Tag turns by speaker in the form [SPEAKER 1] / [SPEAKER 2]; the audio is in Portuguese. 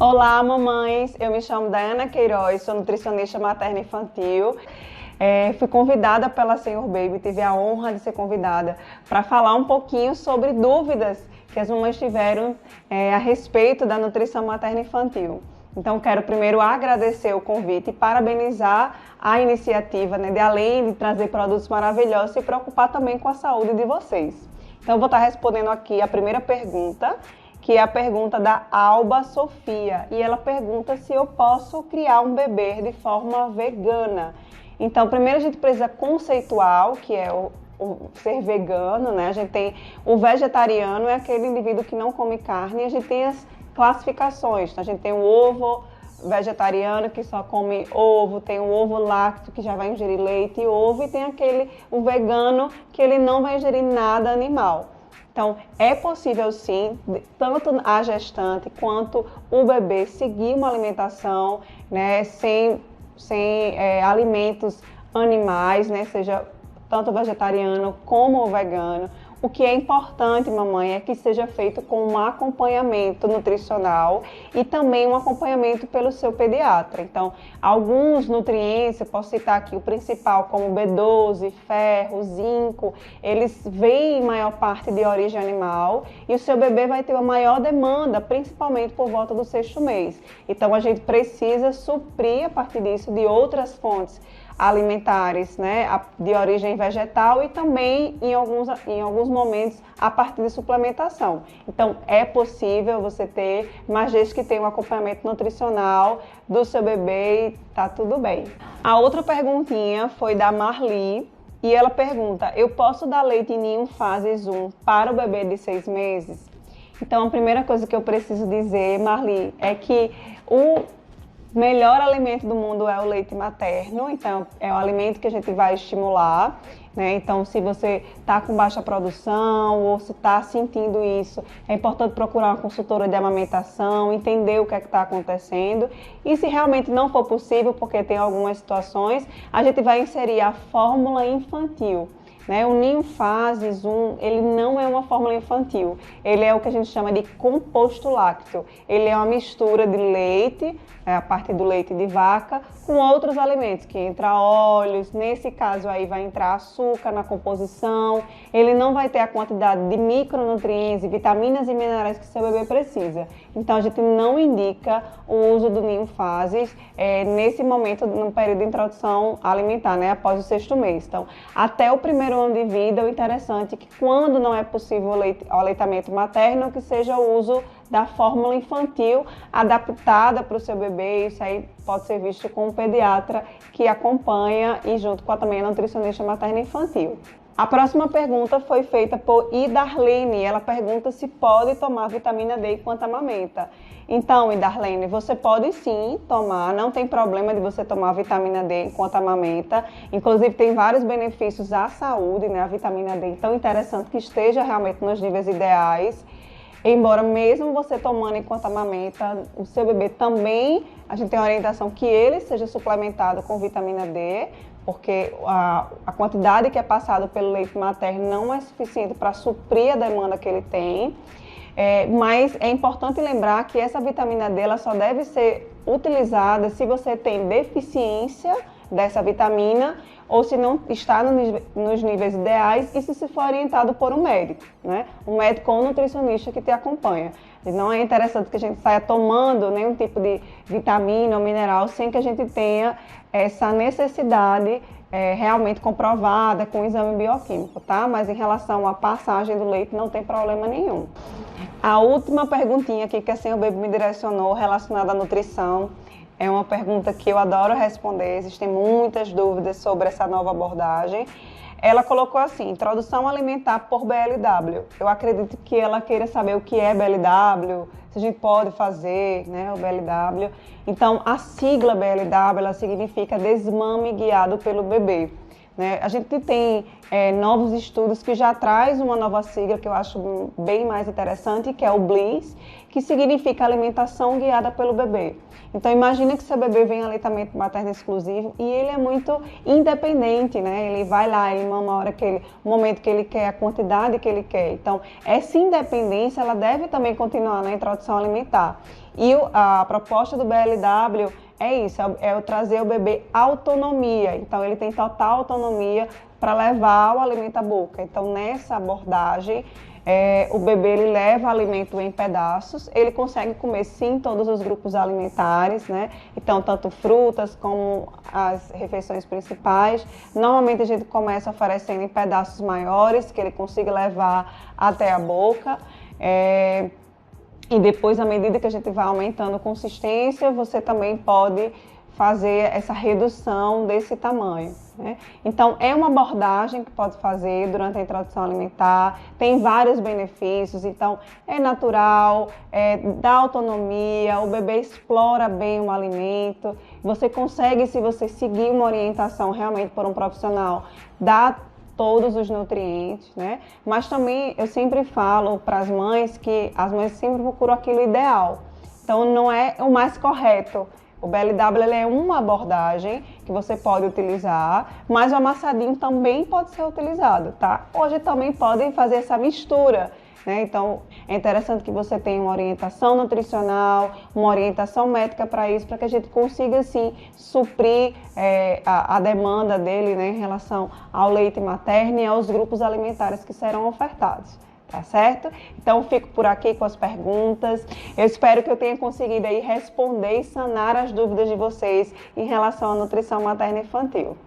[SPEAKER 1] Olá, mamães! Eu me chamo Daiana Queiroz, sou nutricionista materna infantil. Fui convidada pela Senhor Baby, tive a honra de ser convidada para falar um pouquinho sobre dúvidas que as mamães tiveram a respeito da nutrição materna infantil. Então, quero primeiro agradecer o convite e parabenizar a iniciativa, de além de trazer produtos maravilhosos, se preocupar também com a saúde de vocês. Então, eu vou estar respondendo aqui a primeira pergunta, que é a pergunta da Alba Sofia. E ela pergunta se eu posso criar um bebê de forma vegana. Então, primeiro a gente precisa conceituar o que é o ser vegano, né? A gente tem o vegetariano, é aquele indivíduo que não come carne, e a gente tem as classificações. Então, a gente tem o ovo vegetariano, que só come ovo, tem o ovo lácteo, que já vai ingerir leite e ovo, e tem o vegano, que ele não vai ingerir nada animal. Então, é possível sim, tanto a gestante quanto o bebê seguir uma alimentação, sem alimentos animais, seja tanto vegetariano como vegano. O que é importante, mamãe, é que seja feito com um acompanhamento nutricional e também um acompanhamento pelo seu pediatra. Então, alguns nutrientes, eu posso citar aqui o principal, como B12, ferro, zinco, eles vêm em maior parte de origem animal e o seu bebê vai ter uma maior demanda, principalmente por volta do 6º mês. Então, a gente precisa suprir a partir disso de outras fontes alimentares, de origem vegetal e também em alguns momentos a partir de suplementação. Então é possível você ter, mas desde que tenha um acompanhamento nutricional do seu bebê, tá tudo bem. A outra perguntinha foi da Marli e ela pergunta: eu posso dar leite ninho fases 1 para o bebê de 6 meses? Então a primeira coisa que eu preciso dizer, Marli, é que o melhor alimento do mundo é o leite materno, então é o alimento que a gente vai estimular, Então, se você está com baixa produção ou se está sentindo isso, é importante procurar uma consultora de amamentação, entender o que é que está acontecendo. E se realmente não for possível, porque tem algumas situações, a gente vai inserir a fórmula infantil. O ninho fases 1, ele não é uma fórmula infantil, ele é o que a gente chama de composto lácteo. Ele é uma mistura de leite, a parte do leite de vaca, com outros alimentos, que entra óleos, nesse caso aí vai entrar açúcar na composição, ele não vai ter a quantidade de micronutrientes, vitaminas e minerais que seu bebê precisa. Então a gente não indica o uso do ninho fases nesse momento, no período de introdução alimentar, após o 6º mês. Então, até o primeiro ano de vida, o interessante é que quando não é possível o aleitamento materno, que seja o uso da fórmula infantil adaptada para o seu bebê. Isso aí pode ser visto com um pediatra que acompanha e junto com também a nutricionista materna infantil. A próxima pergunta foi feita por Idarlene. Ela pergunta se pode tomar vitamina D enquanto amamenta. Então, Idarlene, você pode sim tomar, não tem problema de você tomar vitamina D enquanto amamenta. Inclusive, tem vários benefícios à saúde, A vitamina D, então interessante que esteja realmente nos níveis ideais. Embora mesmo você tomando enquanto amamenta, o seu bebê também, a gente tem a orientação que ele seja suplementado com vitamina D, porque a quantidade que é passada pelo leite materno não é suficiente para suprir a demanda que ele tem. Mas é importante lembrar que essa vitamina D ela só deve ser utilizada se você tem deficiência dessa vitamina ou se não está nos níveis ideais e se for orientado por um médico, Um médico ou um nutricionista que te acompanha. E não é interessante que a gente saia tomando nenhum tipo de vitamina ou mineral sem que a gente tenha essa necessidade realmente comprovada com o exame bioquímico, tá? Mas em relação à passagem do leite não tem problema nenhum. A última perguntinha aqui que a Senhor Baby me direcionou relacionada à nutrição é uma pergunta que eu adoro responder, existem muitas dúvidas sobre essa nova abordagem. Ela colocou assim: introdução alimentar por BLW. Eu acredito que ela queira saber o que é BLW, se a gente pode fazer, o BLW. Então, a sigla BLW, ela significa desmame guiado pelo bebê. né? A gente tem novos estudos que já traz uma nova sigla que eu acho bem mais interessante, que é o BLIS, que significa alimentação guiada pelo bebê. Então imagina que seu bebê vem em aleitamento materno exclusivo e ele é muito independente, né? Ele vai lá, ele mama a hora que ele, o momento que ele quer, a quantidade que ele quer. Então essa independência ela deve também continuar na introdução alimentar. E a proposta do BLW é isso, é trazer o bebê autonomia. Então ele tem total autonomia para levar o alimento à boca. Então nessa abordagem o bebê ele leva alimento em pedaços, ele consegue comer sim todos os grupos alimentares, né? Então tanto frutas como as refeições principais. Normalmente a gente começa oferecendo em pedaços maiores, que ele consiga levar até a boca. E depois, à medida que a gente vai aumentando a consistência, você também pode fazer essa redução desse tamanho, né? Então, é uma abordagem que pode fazer durante a introdução alimentar, tem vários benefícios, então é natural, dá autonomia, o bebê explora bem o alimento, você consegue, se você seguir uma orientação realmente por um profissional, dar todos os nutrientes, né? Mas também eu sempre falo para as mães que as mães sempre procuram aquilo ideal. Então não é o mais correto. O BLW ele é uma abordagem que você pode utilizar, mas o amassadinho também pode ser utilizado, tá? Hoje também podem fazer essa mistura, né? Então é interessante que você tenha uma orientação nutricional, uma orientação médica para isso, para que a gente consiga assim suprir a demanda dele, né, em relação ao leite materno e aos grupos alimentares que serão ofertados. Tá certo? Então fico por aqui com as perguntas. Eu espero que eu tenha conseguido aí responder e sanar as dúvidas de vocês em relação à nutrição materna infantil.